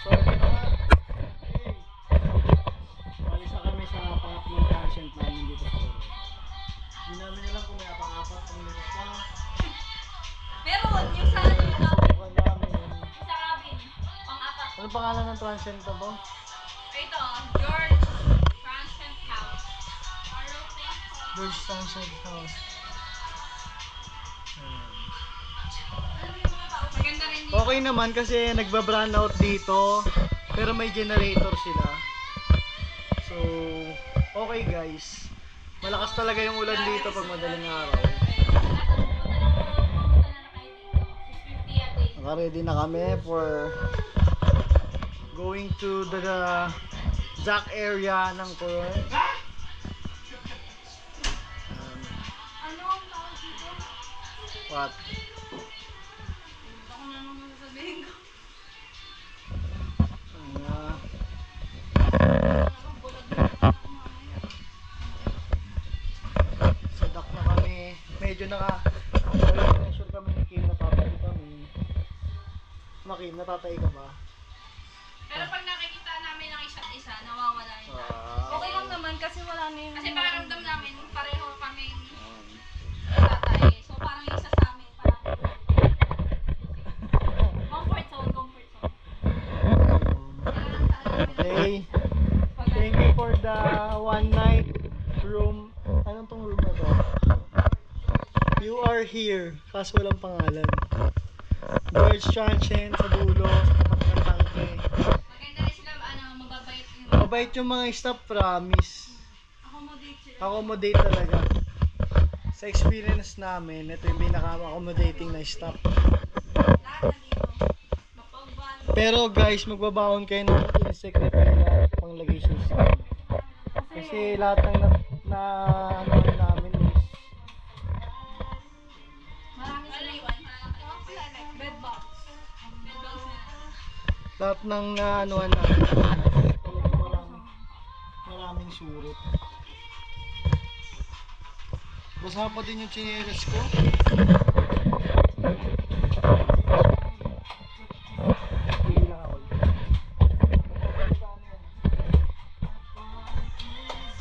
So, ito na nga. Okay. Alis na kami sa pangatlong transient namin dito sa Coron. Hindi namin alam kung may apang-apat pang minutes pa. Meron yung sa ano yung cabin. Subukan namin. Sa cabin. Pang-apat. Ano pangalan ng transient na to? Ito, George Transient House. George Transient House. Ayan. Maganda rin dito. Okay naman kasi nagba-brown out dito. Pero may generator sila. So, okay guys. Malakas talaga yung ulan dito pag madaling araw. Naka-ready na kami for going to the Jack area ng Coron. Ano ang tawag dito? What? Ako na naman sasabihin ko. Sa dock na kami. Medyo pressure kami ni Kim, natatay kami. Kim, natatay ka ba? Pero pag nakikita namin ang isa't isa, nawawala yun. Ah, Okay lang naman kasi wala na yung... Kasi pakiramdam namin, pareho kami um, tatay. So parang isa sa amin, parang... Comfort zone, comfort zone. Okay. Thank you for the one night room. Anong tong room na to? You are here. Kaso walang pangalan. George Transient sa dulo, sa tapat ng tangke. Maganda rin sila, mababait yung... Mabait yung mga staff, promise. Accommodate sila. Accommodate talaga. Sa experience namin, ito yung pinaka-accommodating na staff. Lahat nandito. Mapagban. Pero guys, magbabaon kayo ng insect repellent panglagay sa skin. Kasi lahat ng ano namin is Marami sila iwan. Bed bugs. Bed bugs na. lahat ng anuhan namin. Maraming surot. Basa pa din yung chinelas ko.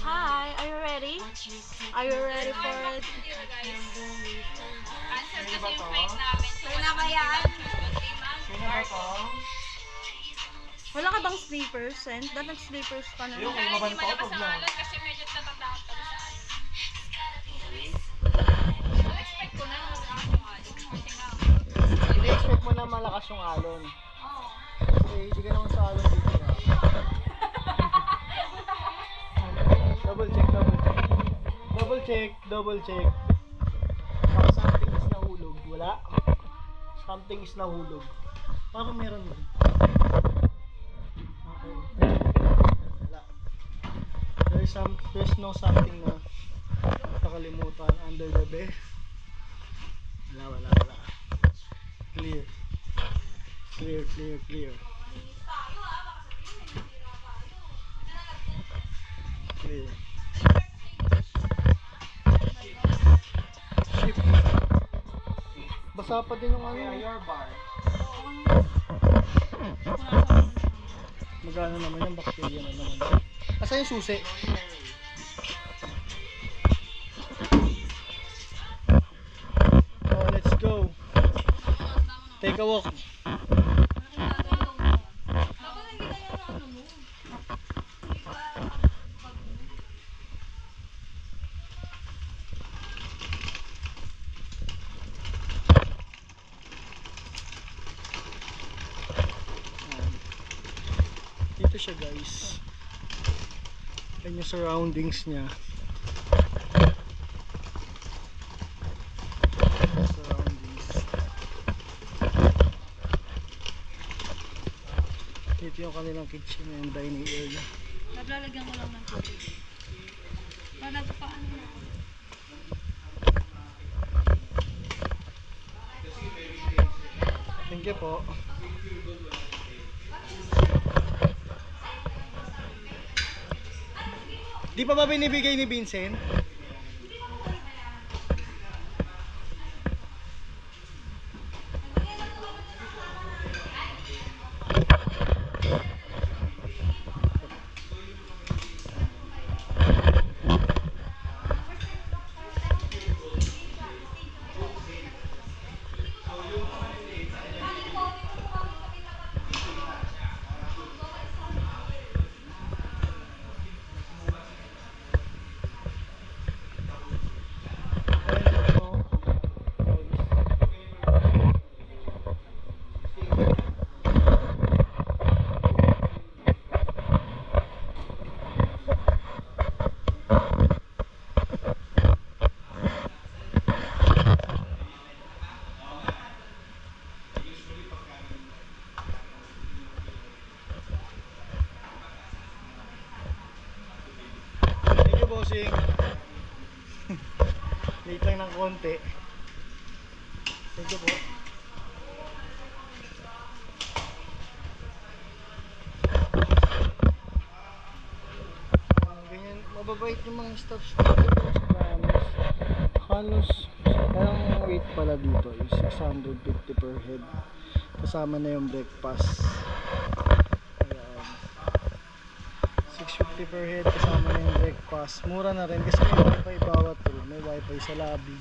Hi, are you ready? Are you ready for it? Answer kasi yung flight namin. So wala ba yan? Sino ba to? Wala ka bang sleepers? And dapat sleepers ka na. Yung Kaya hindi mabantot malabas of ang na. alon kasi medyo natatakot kami sa alon. So expect ko na malakas yung alon. Kasi nga, Ini-expect mo na malakas yung alon. oo. Kasi hindi ka naman sa alon dito. Double check, double check. Double check, double check. Baka something is nahulog. Wala. Something is nahulog. Parang meron mo. Okay. Wala. There's no something na nakalimutan under the bed. Wala. Clear. Clear, clear, clear. Clear. Ship. Basa pa din yung ano. Your bar. Magano naman yung bacteria na naman. Asa yung susi? Oh, let's go. Take a walk. Dapat hindi na yung ano mo. Dito siya guys. Yan yung surroundings niya. Surroundings. Dito yung kanilang kitchen and dining area. Naglalagyan ko lang ng tubig. Para paano na? Thank you po. Di pa ba binibigay ni Vincent? bossing. Late lang ng konti. Thank you po. Ganyan, mababait yung mga staffs dito. Promise. Halos, parang weight pala dito is 650 per head. Kasama na yung breakfast. Ayan. 650 per head kasama na yung breakfast. Mura na rin kasi may wifi bawat room. May wifi sa lobby.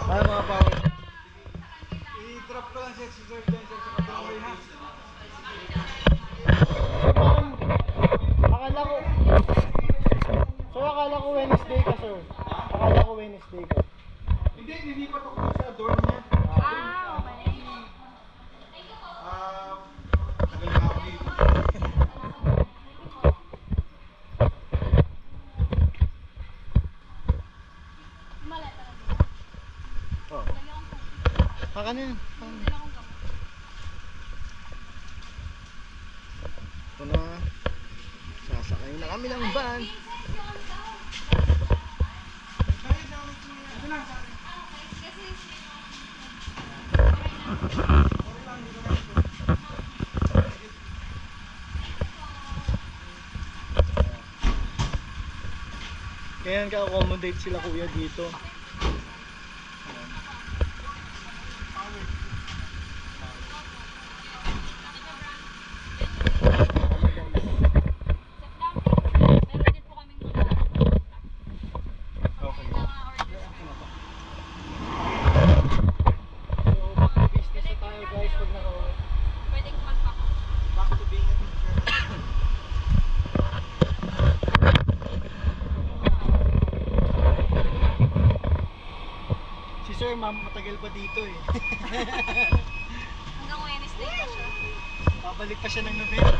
Ay mga bawat. I-drop ko lang si Exeter dyan sir sa kabilang ha. Akala ko Sir, akala ko Wednesday ka, sir. Akala ko Wednesday ka. Hindi, nilipat ako sa dorm niya. Ah, okay. Tagal na ako dito. Maleta lang. Oh. Dali akong phone. Baka na yan. Dali akong gamot. Ito na. Sasakay na kami ng van. Kaya naka-accommodate sila kuya dito. Meron din po kaming mga Okay. order. So, business na tayo guys pag naka-uwi. Pwedeng mag-pack. Back to being a teacher. Si sir, ma'am, matagal pa dito eh. Hanggang Wednesday pa siya. Babalik pa siya ng November.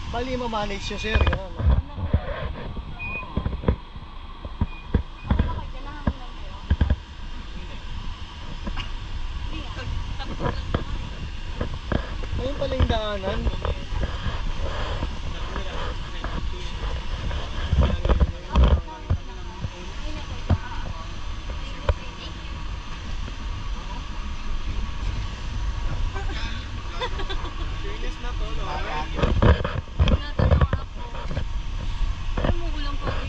Bali, ma-manage nyo sir. Ganun, no? Okay na kayo, kailangan lang kayo. Hindi nga. Tapos lang naman. Ayun pala yung daanan. Fairness na to, no? Tinatanong ako. Ay, umuulan pa rin.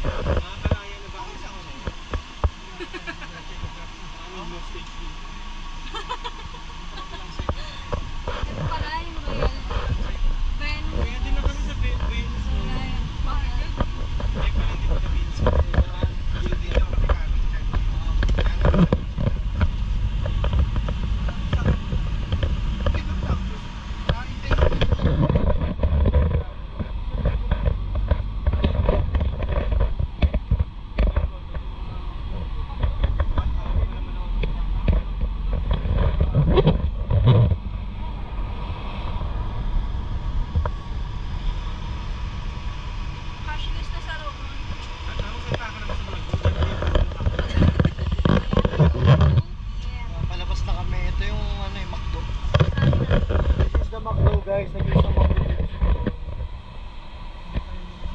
Nakakalaya na ba ang isa ko na yun? No stage din. Ito pala yung Royal Ben. Kaya din na kami sa Venus. Royal. Bakit? Ay, pala hindi ko na Venus. Guilty na ako kami. Cashless na sa room. Yeah. Palabas na kami. Ito yung ano yung McDo. This is the McDo guys. Nag-use ng McDo.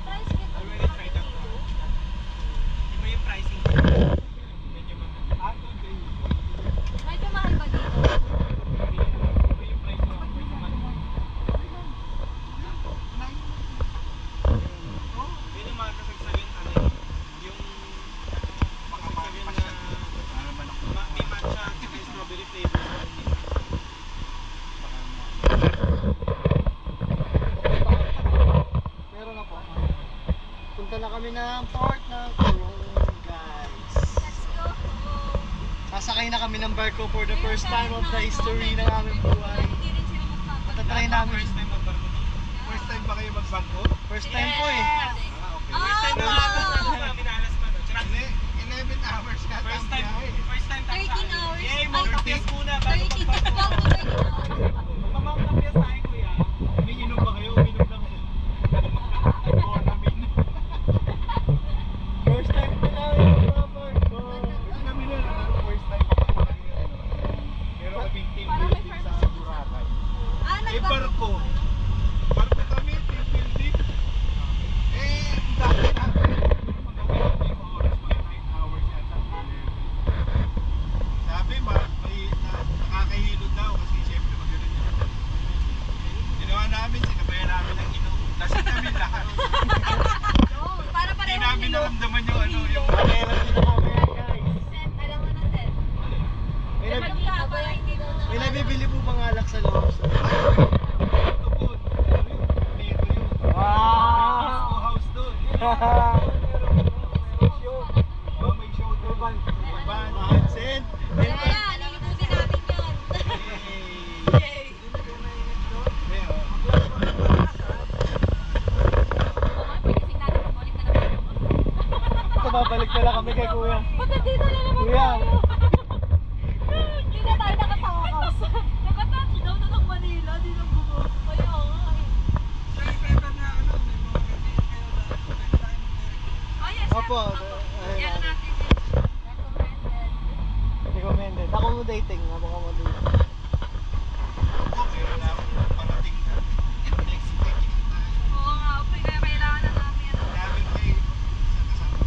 Price kit. Already tried that one. Iba yung pricing. Medyo mahal. Medyo mahal ba dito? Iba yung price mo. Medyo mahal. Yun yung mga kasagsagan, ano yung kasagsagan na may matcha at may strawberry flavor. Meron na po. Punta na kami ng port ng Coron guys. Let's go. Sasakay na kami ng barko for the first time of the history ng aming buhay. Hindi rin sila magpapagawa. Matatry namin. First time magbarko. First time ba kayo magbangko? First time po eh. Ah, okay. Ah, First time wow. na minalas pa, no? Charot. namin lahat. Para Hindi pareho namin kilo. naramdaman yung ano, yung... Okay, lang din na mamaya guys. Sen, alam mo na, Sen. May, nab- Dapat ka, para hindi mo na. may nabibili po bang alak sa loob? Tupod. Dito yun. Wow! House doon. Oh, may show doon. Band. Sen, Kaya yan, nilibutin natin yun. Yay! Pagkising natin, pabalik na naman. ito babalik na lang kami kay kuya. Ba't nandito na naman Kuya, Hindi na tayo nakatakas. Nakatouch daw na ng Manila, di na bumalik. Kaya nga eh. Oh yes, opo. Yan Ayun. natin yun. Recommended. Recommended. Accommodating. Accommodating. Okay, wala akong parating na. Next week. Oo nga, pre, kaya kailangan na namin. Namin kayo sa kasama.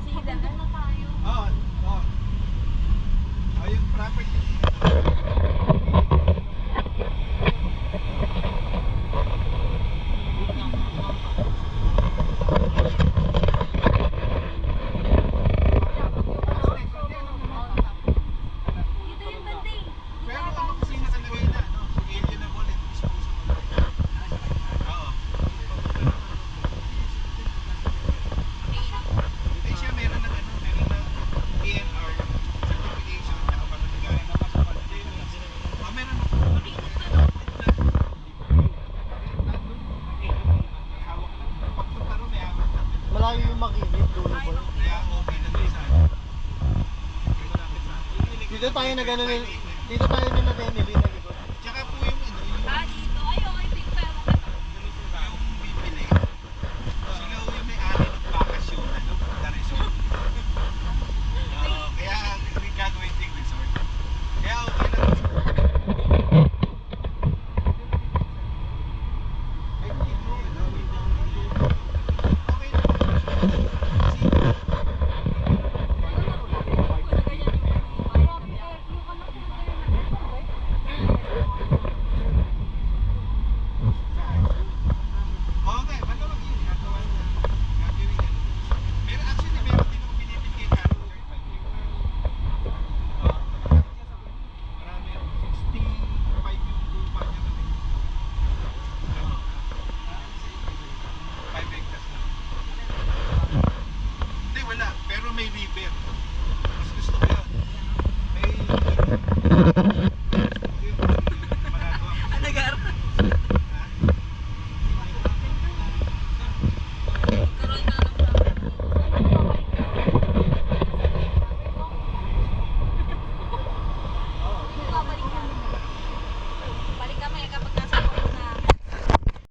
Sige, na tayo. Oo, oo. Oh, yung property. Dito yung banding. Pero ano kasi nakalagay na, no? Alienable and disposable. Oo. Hindi siya meron ng ano, meron ng PNR certification na kapanaligaya na pasapal. Oh, meron ako. Hawak lang. Pagpunta ro may hawak lang. Malayo yung makinit. Durable. Kaya okay na din sa akin. Malapit sa akin. Dito tayo na gano'n. Dito tayo na Denili na